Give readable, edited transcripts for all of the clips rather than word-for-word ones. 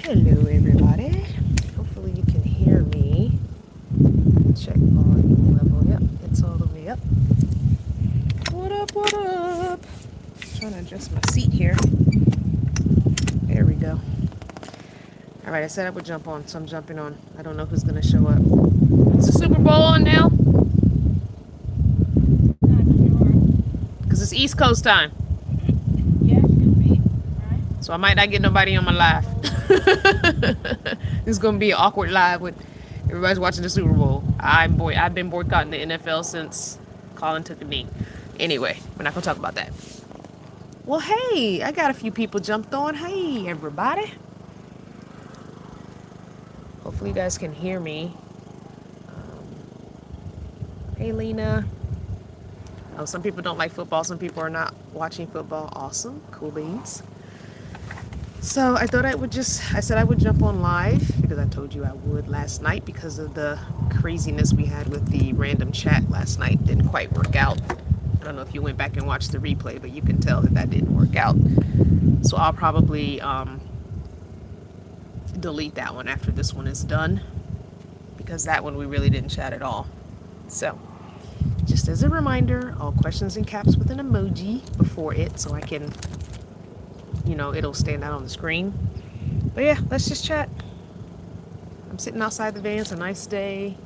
Hello, everybody. Hopefully you can hear me. Check volume level. Yep, it's all the way up. What up, what up? Trying to adjust my seat here. There we go. All right, I said I would jump on, so I'm jumping on. I don't know who's going to show up. Is the Super Bowl on now? Not sure. Because it's East Coast time. Yeah, should be. Right? So I might not get nobody on my live. It's going to be an awkward live with everybody's watching the Super Bowl. I've been boycotting the NFL since Colin took a knee. Anyway, we're not going to talk about that. Well, hey, I got a few people jumped on. Hey, everybody. Hopefully you guys can hear me. Hey, Lena. Oh, some people don't like football. Some people are not watching football. Awesome. Cool beans. So I thought I said I would jump on live because I told you I would last night because of the craziness we had with the random chat last night. Didn't quite work out. I don't know if you went back and watched the replay, but you can tell that didn't work out. So I'll probably delete that one after this one is done because that one we really didn't chat at all. So just as a reminder, all questions in caps with an emoji before it so I can, it'll stand out on the screen. But yeah, let's just chat. I'm sitting outside the van. It's a nice day.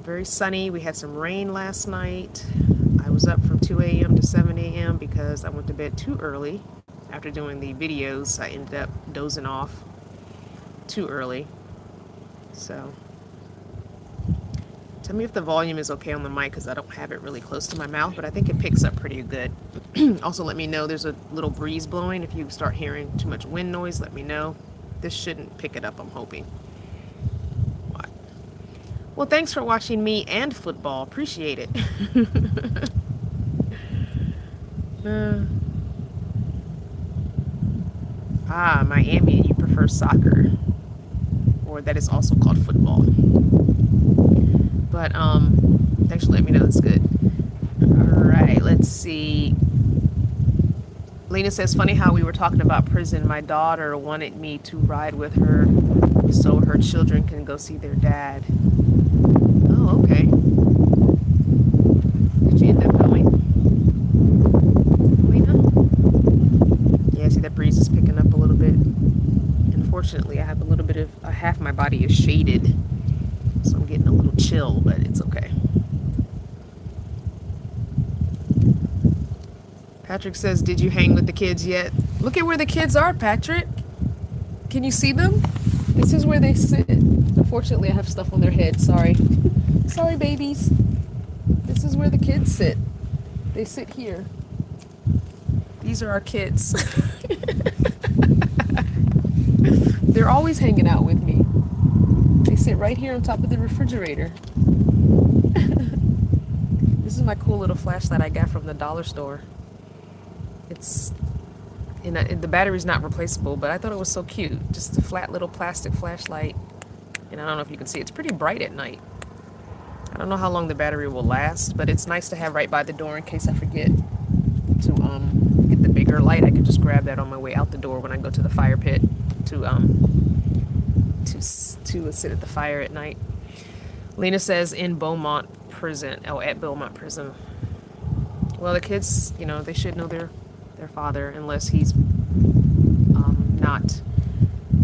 Very sunny. We had some rain last night. I was up from 2 a.m. to 7 a.m. because I went to bed too early. After doing the videos, I ended up dozing off too early. So tell me if the volume is okay on the mic because I don't have it really close to my mouth, but I think it picks up pretty good. Also, let me know there's a little breeze blowing. If you start hearing too much wind noise, let me know. This shouldn't pick it up, I'm hoping. Well, thanks for watching me and football. Appreciate it. Miami, you prefer soccer. Or that is also called football. But thanks for letting me know. That's good. All right, let's see. Lena says, funny how we were talking about prison. My daughter wanted me to ride with her so her children can go see their dad. Oh, okay. Did you end up going, Lena? Yeah, see that breeze is picking up a little bit. Unfortunately, I have a little bit of half my body is shaded, so I'm getting a little chill, but it's okay. Patrick says, did you hang with the kids yet? Look at where the kids are, Patrick. Can you see them? This is where they sit. Unfortunately, I have stuff on their head. Sorry. Sorry, babies. This is where the kids sit. They sit here. These are our kids. They're always hanging out with me. They sit right here on top of the refrigerator. This is my cool little flashlight I got from the dollar store. It's the battery's not replaceable, but I thought it was so cute. Just a flat little plastic flashlight. And I don't know if you can see, it's pretty bright at night. I don't know how long the battery will last, but it's nice to have right by the door in case I forget to get the bigger light. I can just grab that on my way out the door when I go to the fire pit to sit at the fire at night. Lena says in Beaumont prison. Oh, at Beaumont prison. Well, the kids, they should know their father unless he's not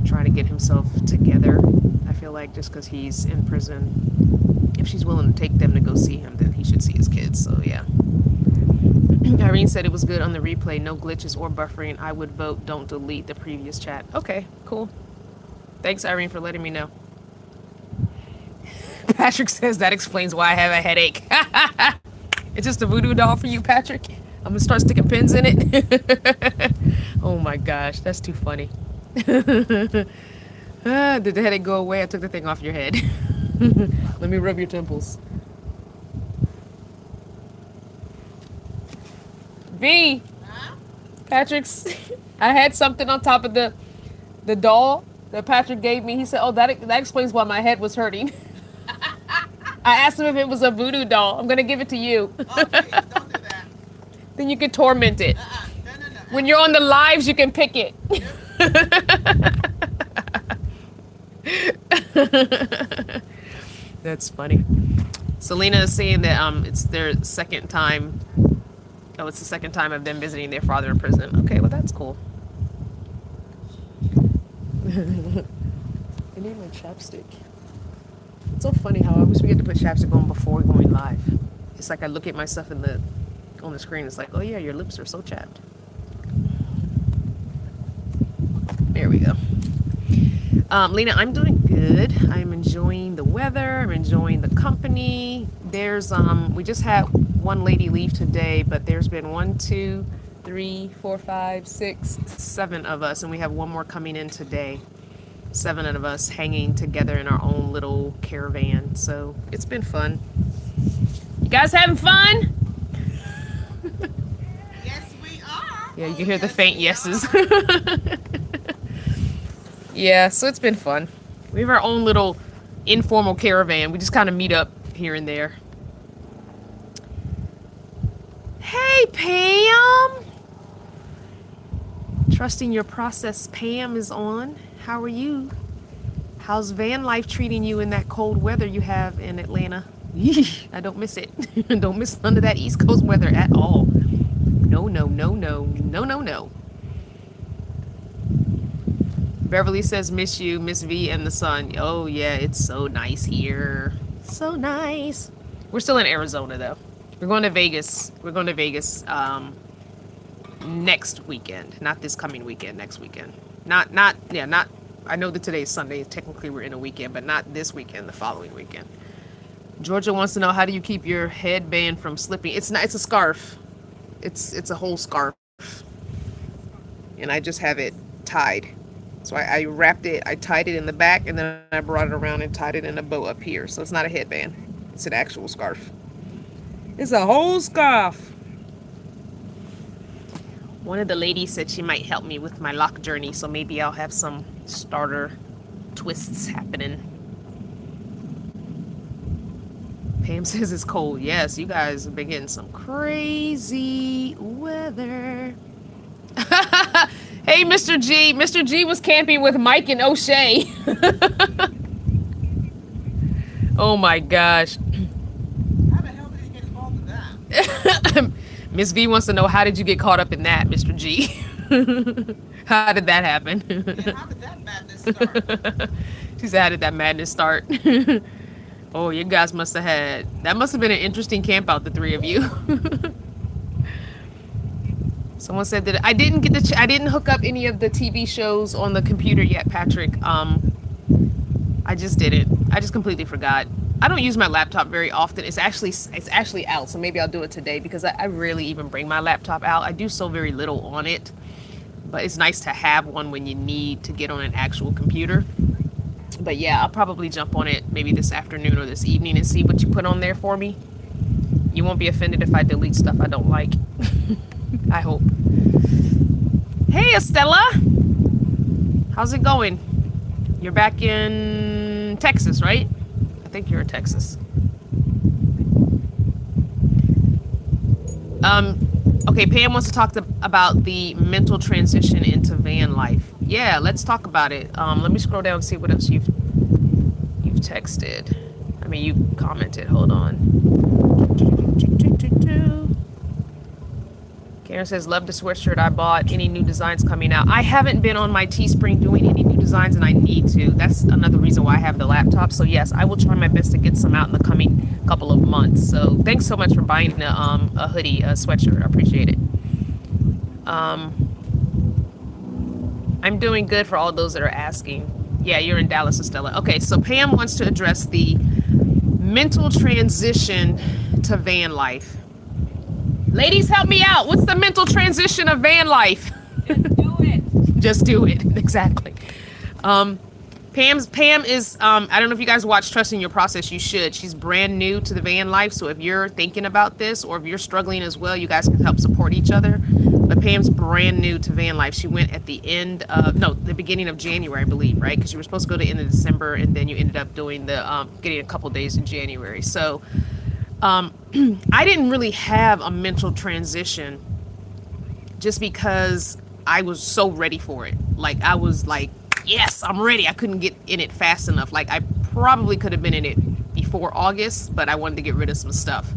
trying to get himself together. I feel like just because he's in prison, if she's willing to take them to go see him, then he should see his kids. So yeah. Irene said it was good on the replay, no glitches or buffering. I would vote don't delete the previous chat. Okay, cool. Thanks, Irene, for letting me know. Patrick says that explains why I have a headache. It's just a voodoo doll for you, Patrick. I'm gonna start sticking pins in it. Oh my gosh, that's too funny. Did the headache go away? I took the thing off your head. Let me rub your temples. V. Huh? Patrick's. I had something on top of the doll that Patrick gave me. He said, "Oh, that explains why my head was hurting." I asked him if it was a voodoo doll. I'm gonna give it to you. Oh, please, don't do that. Then you can torment it. No. When you're on the lives, you can pick it. That's funny. Selena is saying that it's their second time. Oh, it's the second time of them visiting their father in prison. Okay, well that's cool. I need my chapstick. It's so funny how I wish we had to put chapstick on before going live. It's like I look at myself on the screen. It's like, oh yeah, your lips are so chapped. There we go. Lena, I'm doing good. I'm enjoying the weather. I'm enjoying the company. There's we just had one lady leave today, but there's been 1, 2, 3, 4, 5, 6, 7 of us, and we have one more coming in today. 7 of us hanging together in our own little caravan. So it's been fun. You guys having fun? Yes, we are. Yeah, you Oh, can hear the yes, faint we yeses. are. Yeah, so it's been fun. We have our own little informal caravan. We just kind of meet up here and there. Hey, Pam! Trusting your process, Pam is on. How are you? How's van life treating you in that cold weather you have in Atlanta? I don't miss it. Don't miss none of that East Coast weather at all. No, no, no, no, no, no, no. Beverly says, miss you, Miss V and the sun. Oh, yeah, it's so nice here. So nice. We're still in Arizona, though. We're going to Vegas. We're going to Vegas next weekend. Not this coming weekend, next weekend. Not, I know that today is Sunday. Technically, we're in a weekend, but not this weekend, the following weekend. Georgia wants to know, how do you keep your headband from slipping? It's not, it's a scarf. It's a whole scarf. And I just have it tied. So I wrapped it, I tied it in the back, and then I brought it around and tied it in a bow up here. So it's not a headband. It's an actual scarf. It's a whole scarf. One of the ladies said she might help me with my lock journey, so maybe I'll have some starter twists happening. Pam says it's cold. Yes, you guys have been getting some crazy weather. Hey, Mr. G. Mr. G was camping with Mike and O'Shea. Oh my gosh. How the hell did he get involved in that? Miss V wants to know, how did you get caught up in that, Mr. G? How did that happen? Yeah, how did that madness start? She said, how did that madness start? Oh, you guys must have had, that must have been an interesting camp out, the 3 of you. Someone said that I didn't get I didn't hook up any of the TV shows on the computer yet, Patrick. I just didn't. I just completely forgot. I don't use my laptop very often. It's actually out, so maybe I'll do it today because I rarely even bring my laptop out. I do so very little on it, but it's nice to have one when you need to get on an actual computer. But yeah, I'll probably jump on it maybe this afternoon or this evening and see what you put on there for me. You won't be offended if I delete stuff I don't like. I hope. Hey, Estella. How's it going? You're back in Texas, right? I think you're in Texas. Okay, Pam wants to talk about the mental transition into van life. Yeah, let's talk about it. Let me scroll down and see what else you've texted. I mean, you commented. Hold on. Karen says, love the sweatshirt I bought. Any new designs coming out? I haven't been on my Teespring doing any new designs, and I need to. That's another reason why I have the laptop. So yes, I will try my best to get some out in the coming couple of months. So thanks so much for buying a hoodie, a sweatshirt. I appreciate it. I'm doing good for all those that are asking. Yeah, you're in Dallas, Estella. Okay, so Pam wants to address the mental transition to van life. Ladies, help me out. What's the mental transition of van life? Just do it. Just do it. Exactly. Pam is, I don't know if you guys watch Trusting Your Process. You should. She's brand new to the van life. So if you're thinking about this or if you're struggling as well, you guys can help support each other. But Pam's brand new to van life. She went at the beginning of January, I believe, right? Because you were supposed to go to the end of December and then you ended up doing getting a couple days in January. So I didn't really have a mental transition just because I was so ready for it. Like I was like, yes, I'm ready. I couldn't get in it fast enough. Like I probably could have been in it before August, but I wanted to get rid of some stuff.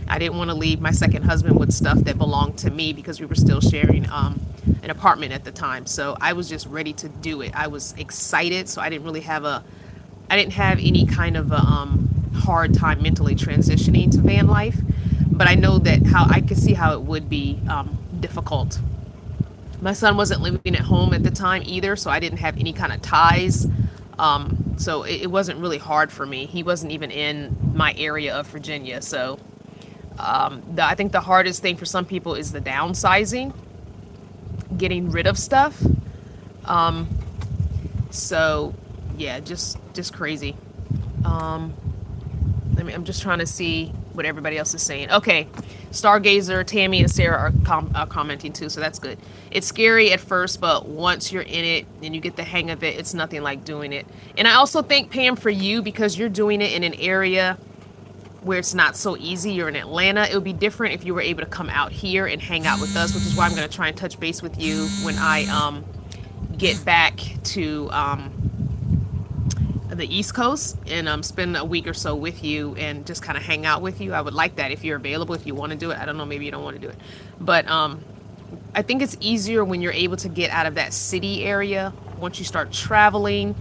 I didn't want to leave my second husband with stuff that belonged to me because we were still sharing an apartment at the time. So I was just ready to do it. I was excited, so I didn't have any kind of a hard time mentally transitioning to van life. But I know that how I could see how it would be difficult. My son wasn't living at home at the time either, so I didn't have any kind of ties. So it wasn't really hard for me. He wasn't even in my area of Virginia. So I think the hardest thing for some people is the downsizing, getting rid of stuff. So yeah, just crazy. I'm just trying to see what everybody else is saying. Okay, Stargazer, Tammy, and Sarah are commenting too, so that's good. It's scary at first, but once you're in it and you get the hang of it, it's nothing like doing it. And I also think, Pam, for you, because you're doing it in an area where it's not so easy, you're in Atlanta, it would be different if you were able to come out here and hang out with us, which is why I'm going to try and touch base with you when I get back to the East Coast and spend a week or so with you and just kind of hang out with you. I would like that if you're available, if you want to do it. I don't know, maybe you don't want to do it, but I think it's easier when you're able to get out of that city area. Once you start traveling,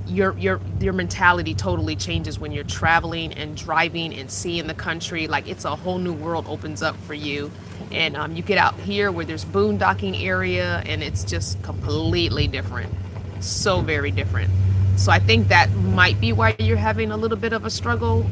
your mentality totally changes when you're traveling and driving and seeing the country. Like it's a whole new world opens up for you. And you get out here where there's boondocking area and it's just completely different. So very different. So I think that might be why you're having a little bit of a struggle.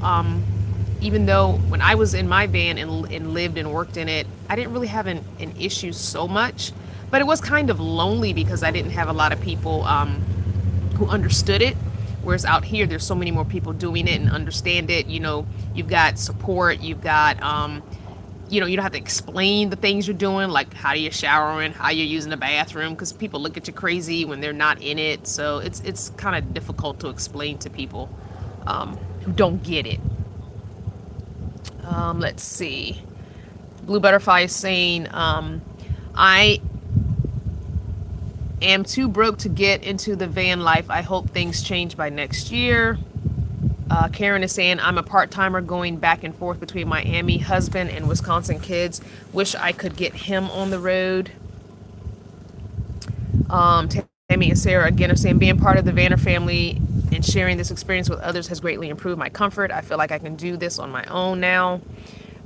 Even though when I was in my van and lived and worked in it, I didn't really have an issue so much. But it was kind of lonely because I didn't have a lot of people who understood it. Whereas out here, there's so many more people doing it and understand it. You know, you've got support, you've got, you don't have to explain the things you're doing, like how you're showering, how you're using the bathroom, because people look at you crazy when they're not in it. So it's kind of difficult to explain to people who don't get it. Let's see. Blue Butterfly is saying, I am too broke to get into the van life. I hope things change by next year. Karen is saying, I'm a part-timer going back and forth between Miami husband and Wisconsin kids. Wish I could get him on the road. Tammy and Sarah again are saying, being part of the Vanner family and sharing this experience with others has greatly improved my comfort. I feel like I can do this on my own now.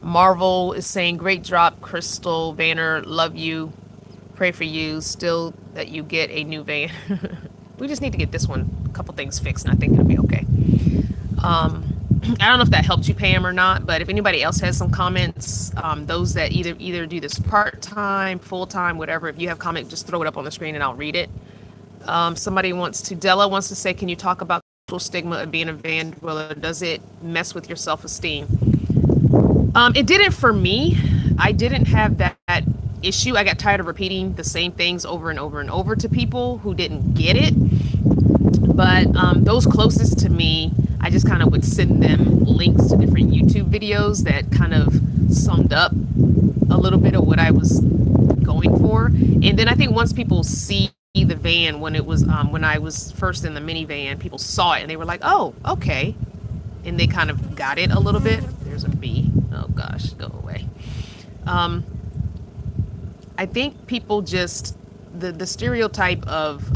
Marvel is saying, great drop, Crystal Vanner, love you, pray for you, still that you get a new van. We just need to get this one, a couple things fixed, and I think it'll be okay. I don't know if that helped you, Pam, or not, but if anybody else has some comments, those that either do this part-time, full-time, whatever, if you have comment, just throw it up on the screen and I'll read it. Della wants to say, can you talk about social stigma of being a van dweller? Does it mess with your self-esteem? It didn't for me. I didn't have that issue. I got tired of repeating the same things over and over and over to people who didn't get it. But those closest to me, I just kind of would send them links to different YouTube videos that kind of summed up a little bit of what I was going for. And then I think once people see the van, when it was when I was first in the minivan, people saw it and they were like, oh, okay. And they kind of got it a little bit. There's a bee. Oh gosh, go away. I think people just, the stereotype of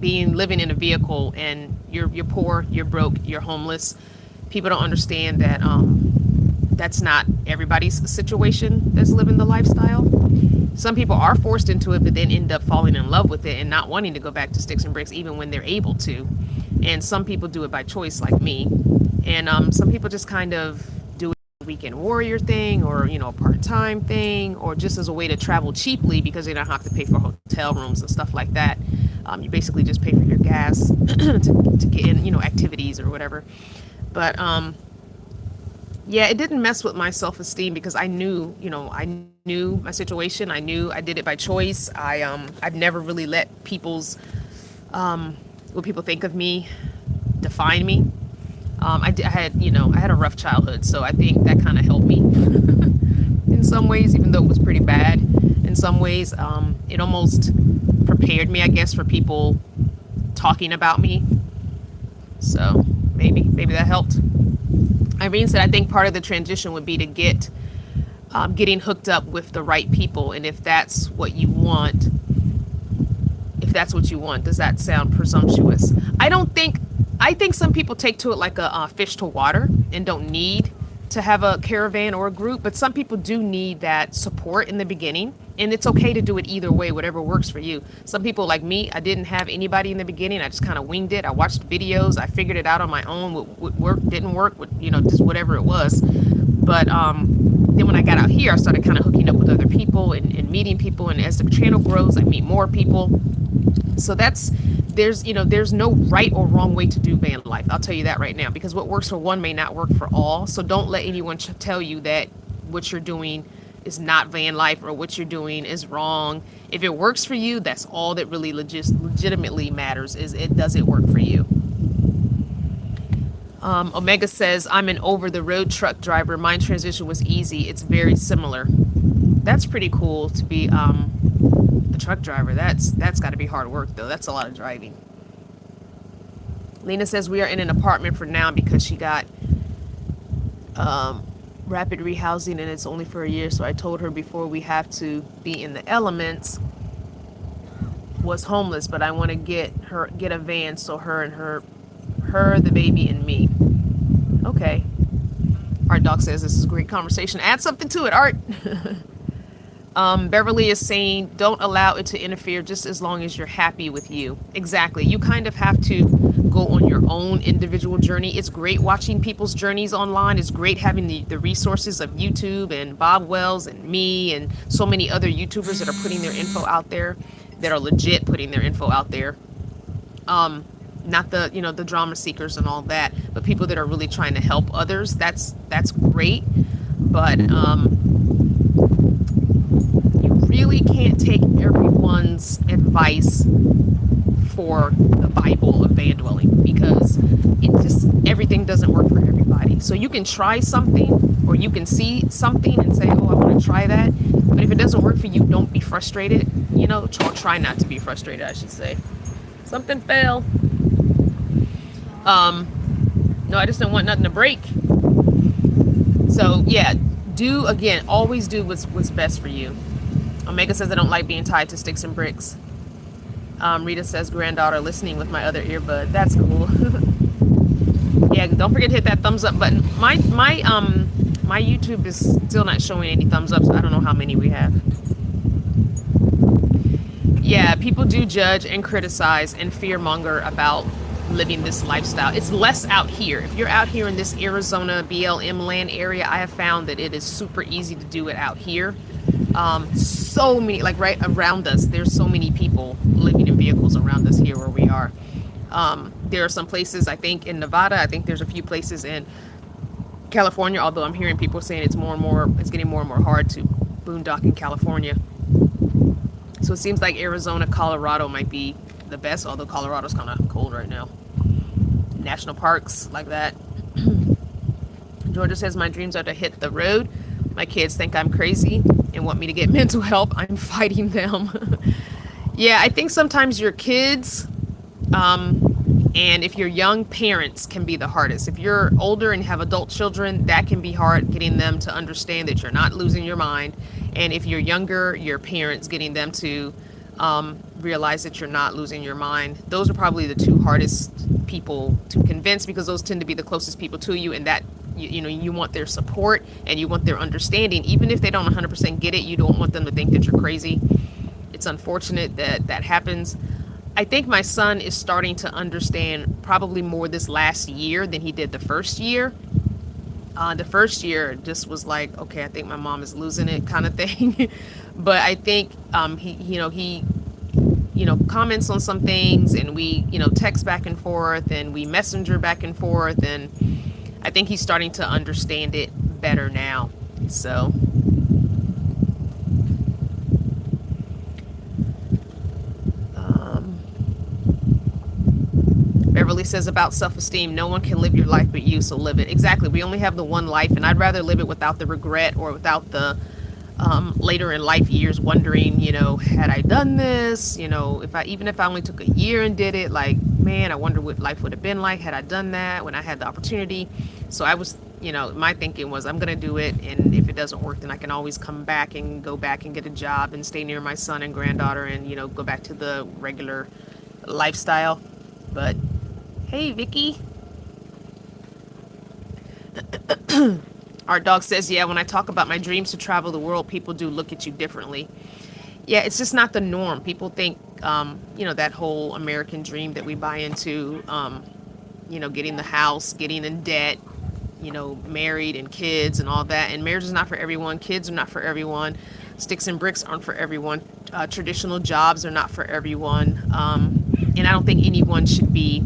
living in a vehicle and you're poor, you're broke, you're homeless. People don't understand that that's not everybody's situation that's living the lifestyle. Some people are forced into it, but then end up falling in love with it and not wanting to go back to sticks and bricks even when they're able to. And some people do it by choice, like me. And some people just kind of do it as a weekend warrior thing, or a part-time thing, or just as a way to travel cheaply because they don't have to pay for hotel rooms and stuff like that. You basically just pay for your gas to get in, activities or whatever. But yeah, it didn't mess with my self-esteem because I knew my situation. I knew I did it by choice. I've never really let people's what people think of me define me. I had a rough childhood, so I think that kind of helped me in some ways, even though it was pretty bad. And some ways. It almost prepared me, I guess, for people talking about me. So maybe that helped. Irene said, I think part of the transition would be to getting hooked up with the right people, and if that's what you want, does that sound presumptuous? I think some people take to it like a fish to water and don't need to have a caravan or a group, but some people do need that support in the beginning, and it's okay to do it either way, whatever works for you. Some people like me, I didn't have anybody in the beginning. I just kind of winged it. I watched videos. I figured it out on my own. What worked, didn't work, just whatever it was. But then when I got out here, I started kind of hooking up with other people and meeting people, and as the channel grows, I meet more people. So there's no right or wrong way to do van life. I'll tell you that right now, because what works for one may not work for all. So don't let anyone tell you that what you're doing is not van life or what you're doing is wrong. If it works for you, that's all that really legitimately matters, is does it work for you? Omega says, I'm an over-the-road truck driver. My transition was easy. It's very similar. That's pretty cool to be a truck driver. That's got to be hard work, though. That's a lot of driving. Lena says, we are in an apartment for now because she got rapid rehousing, and it's only for a year. So I told her before we have to be in the elements was homeless, but I want to get a van so her, the baby, and me. Okay. Art Doc says, this is a great conversation. Add something to it, Art. Beverly is saying, don't allow it to interfere just as long as you're happy with you. Exactly. You kind of have to go on your own individual journey. It's great watching people's journeys online. It's great having the resources of YouTube and Bob Wells and me and so many other YouTubers that are putting their info out there, that are legit putting their info out there. Not the drama seekers and all that, but people that are really trying to help others. That's great. But you really can't take everyone's advice for the Bible of van dwelling, because everything doesn't work for everybody. So you can try something, or you can see something and say, oh, I want to try that. But if it doesn't work for you, don't be frustrated. Or try not to be frustrated, I should say. Something fell. No, I just don't want nothing to break. So yeah, always do what's best for you. Omega says, I don't like being tied to sticks and bricks. Rita says, granddaughter listening with my other earbud. That's cool. Yeah, don't forget to hit that thumbs up button. My YouTube is still not showing any thumbs up, so I don't know how many we have. Yeah, people do judge and criticize and fearmonger about living this lifestyle. It's less out here. If you're out here in this Arizona BLM land area, I have found that it is super easy to do it out here. So many, like right around us, there's so many people living in vehicles around us here where we are. There are some places, I think in Nevada, I think there's a few places in California, although I'm hearing people saying it's getting more and more hard to boondock in California. So it seems like Arizona, Colorado might be the best, although Colorado's kind of cold right now. National parks like that. Georgia says, my dreams are to hit the road. My kids think I'm crazy and want me to get mental help. I'm fighting them. Yeah, I think sometimes your kids, and if you're young, parents can be the hardest. If you're older and have adult children, that can be hard, getting them to understand that you're not losing your mind. And if you're younger, your parents, getting them to realize that you're not losing your mind. Those are probably the two hardest people to convince, because those tend to be the closest people to you, and that you want their support and you want their understanding. Even if they don't 100% get it, you don't want them to think that you're crazy. It's unfortunate that happens. I think my son is starting to understand probably more this last year than he did the first year. The first year just was like, okay, I think my mom is losing it kind of thing. But I think he comments on some things, and we text back and forth, and we messenger back and forth, and I think he's starting to understand it better now. So Beverly says, about self-esteem, no one can live your life but you, so live it. Exactly. We only have the one life, and I'd rather live it without the regret or without the later in life years wondering, had I done this, even if I only took a year and did it, like, man, I wonder what life would have been like had I done that when I had the opportunity. So I was, my thinking was I'm going to do it. And if it doesn't work, then I can always come back and go back and get a job and stay near my son and granddaughter and, go back to the regular lifestyle. But hey, Vicky. Our dog says, yeah, when I talk about my dreams to travel the world, people do look at you differently. Yeah, it's just not the norm. People think, that whole American dream that we buy into, getting the house, getting in debt, married and kids and all that. And marriage is not for everyone. Kids are not for everyone. Sticks and bricks aren't for everyone. Traditional jobs are not for everyone. And I don't think anyone should be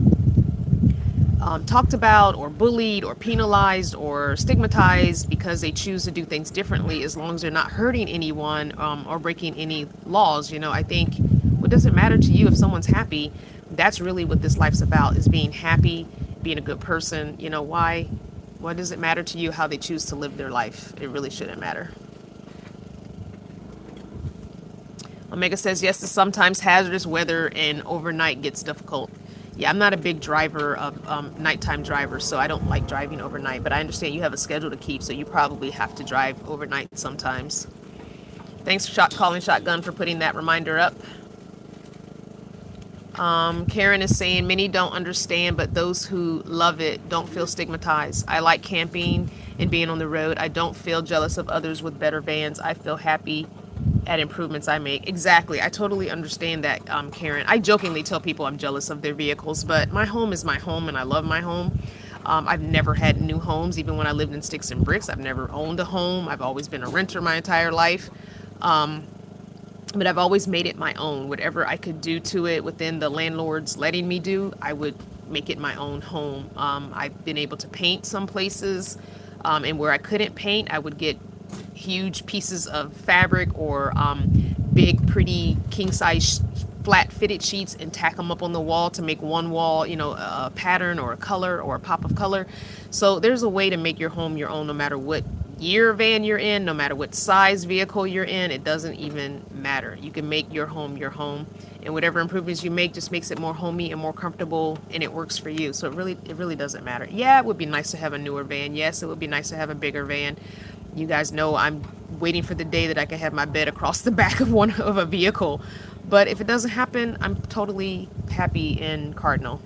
talked about or bullied or penalized or stigmatized because they choose to do things differently, as long as they're not hurting anyone or breaking any laws. I think what does it matter to you if someone's happy? That's really what this life's about, is being happy, being a good person. Why does it matter to you how they choose to live their life? It really shouldn't matter. Omega says, yes, sometimes hazardous weather and overnight gets difficult. Yeah, I'm not a big driver of nighttime driver, so I don't like driving overnight. But I understand you have a schedule to keep, so you probably have to drive overnight sometimes. Thanks for calling Shotgun for putting that reminder up. Karen is saying, many don't understand, but those who love it don't feel stigmatized. I like camping and being on the road. I don't feel jealous of others with better vans. I feel happy at improvements I make. Exactly. I totally understand that, Karen. I jokingly tell people I'm jealous of their vehicles, but my home is my home and I love my home. I've never had new homes. Even when I lived in sticks and bricks, I've never owned a home. I've always been a renter my entire life. But I've always made it my own. Whatever I could do to it within the landlord's letting me do, I would make it my own home. I've been able to paint some places, and where I couldn't paint, I would get huge pieces of fabric or big, pretty king-size flat fitted sheets and tack them up on the wall to make one wall, a pattern or a color or a pop of color. So there's a way to make your home your own, no matter what year van you're in, no matter what size vehicle you're in. It doesn't even matter. You can make your home, and whatever improvements you make just makes it more homey and more comfortable, and it works for you. So it really doesn't matter. Yeah, it would be nice to have a newer van. Yes, it would be nice to have a bigger van. You guys know I'm waiting for the day that I can have my bed across the back of a vehicle. But if it doesn't happen, I'm totally happy in Cardinal.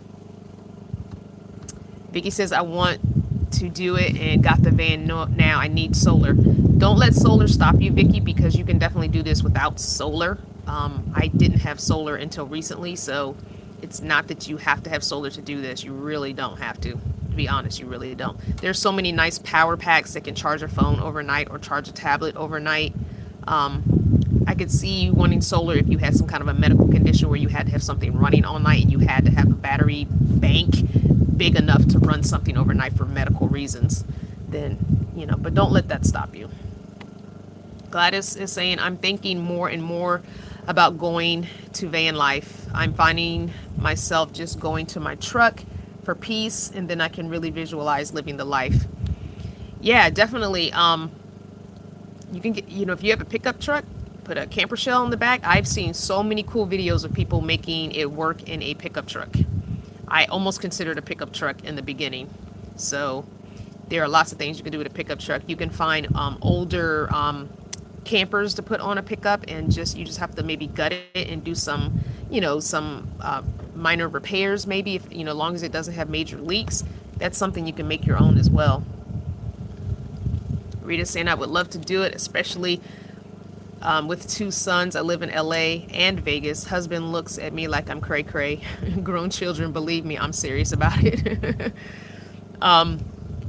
Vicky says, I want to do it and got the van now. I need solar. Don't let solar stop you, Vicky, because you can definitely do this without solar. I didn't have solar until recently, so it's not that you have to have solar to do this. You really don't have to. To be honest, you really don't. There's so many nice power packs that can charge a phone overnight or charge a tablet overnight. I could see you wanting solar if you had some kind of a medical condition where you had to have something running all night and you had to have a battery bank big enough to run something overnight for medical reasons. Then, but don't let that stop you. Gladys is saying, I'm thinking more and more about going to van life. I'm finding myself just going to my truck for peace, and then I can really visualize living the life. Yeah, definitely. You can get, if you have a pickup truck, put a camper shell in the back. I've seen so many cool videos of people making it work in a pickup truck. I almost considered a pickup truck in the beginning. So there are lots of things you can do with a pickup truck. You can find older campers to put on a pickup, and you just have to maybe gut it and do some minor repairs, maybe, if as long as it doesn't have major leaks. That's something you can make your own as well. Rita's saying, I would love to do it, especially with 2 sons. I live in LA and Vegas. Husband looks at me like I'm cray cray. Grown children, believe me, I'm serious about it.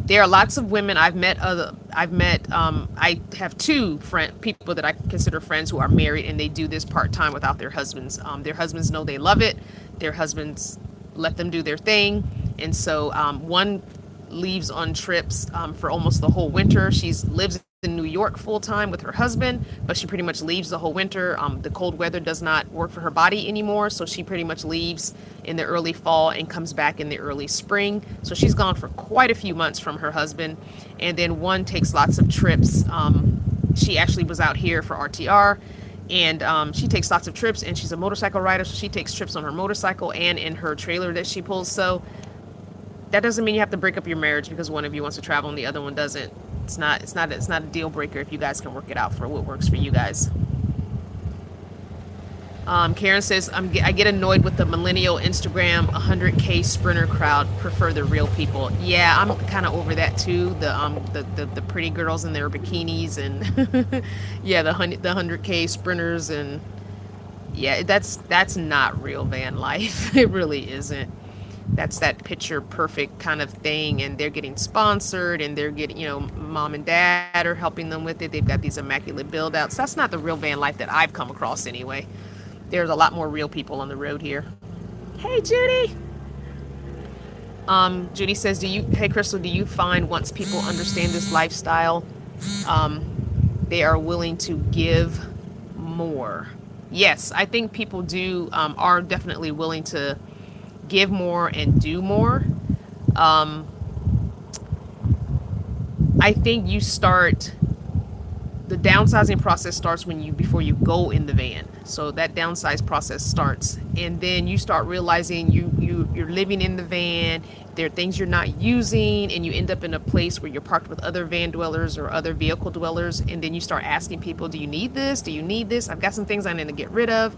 There are lots of women I've met. I have 2 people that I consider friends who are married, and they do this part-time without their husbands. Their husbands know they love it. Their husbands let them do their thing. And so one leaves on trips for almost the whole winter. She lives in New York full-time with her husband, but she pretty much leaves the whole winter. The cold weather does not work for her body anymore, so she pretty much leaves in the early fall and comes back in the early spring. So she's gone for quite a few months from her husband. And then one takes lots of trips she actually was out here for RTR, and she takes lots of trips, and she's a motorcycle rider, so she takes trips on her motorcycle and in her trailer that she pulls. So that doesn't mean you have to break up your marriage because one of you wants to travel and the other one doesn't. It's not a deal breaker if you guys can work it out for what works for you guys. Karen says, I get annoyed with the millennial Instagram 100K sprinter crowd. Prefer the real people. Yeah, I'm kind of over that too. The pretty girls in their bikinis and yeah, the 100K sprinters, and yeah, that's not real van life. It really isn't. That's that picture perfect kind of thing, and they're getting sponsored, and they're getting, mom and dad are helping them with it. They've got these immaculate build outs. That's not the real van life that I've come across anyway. There's a lot more real people on the road here. Hey, Judy. Judy says, hey, Crystal, do you find once people understand this lifestyle, they are willing to give more? Yes, I think people are definitely willing to give more and do more. I think the downsizing process starts before you go in the van. So that downsize process starts, and then you start realizing you're living in the van. There are things you're not using, and you end up in a place where you're parked with other van dwellers or other vehicle dwellers, and then you start asking people, do you need this? Do you need this? I've got some things I need to get rid of.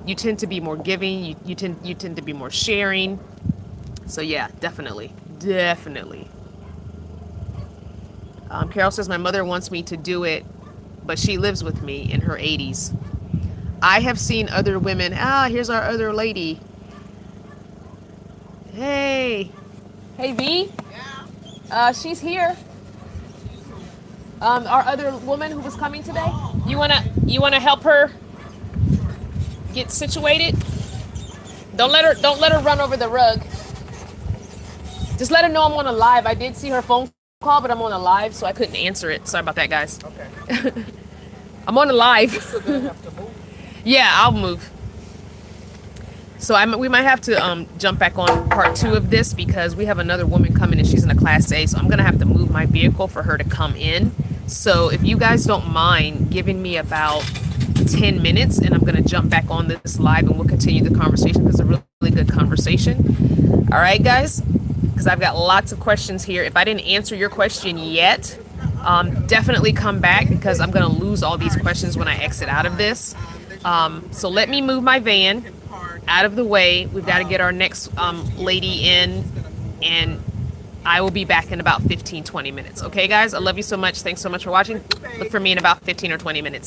You tend to be more giving. You tend to be more sharing. So yeah, definitely. Carol says, my mother wants me to do it, but she lives with me in her 80s. I have seen other women. Here's our other lady. Hey V. Yeah. She's here. Our other woman who was coming today. You wanna help her get situated? Don't let her run over the rug. Just let her know I'm on a live. I did see her phone call, but I'm on a live, so I couldn't answer it. Sorry about that, guys. Okay. I'm on a live. Still gonna have to move. Yeah, I'll move. So we might have to jump back on part 2 of this because we have another woman coming and she's in a Class A. So I'm going to have to move my vehicle for her to come in. So if you guys don't mind giving me about 10 minutes, and I'm going to jump back on this live and we'll continue the conversation because it's a really good conversation. All right, guys, because I've got lots of questions here. If I didn't answer your question yet, definitely come back because I'm going to lose all these questions when I exit out of this. So let me move my van out of the way. We've got to get our next lady in, and I will be back in about 15-20 minutes. Okay, guys? I love you so much. Thanks so much for watching. Look for me in about 15 or 20 minutes.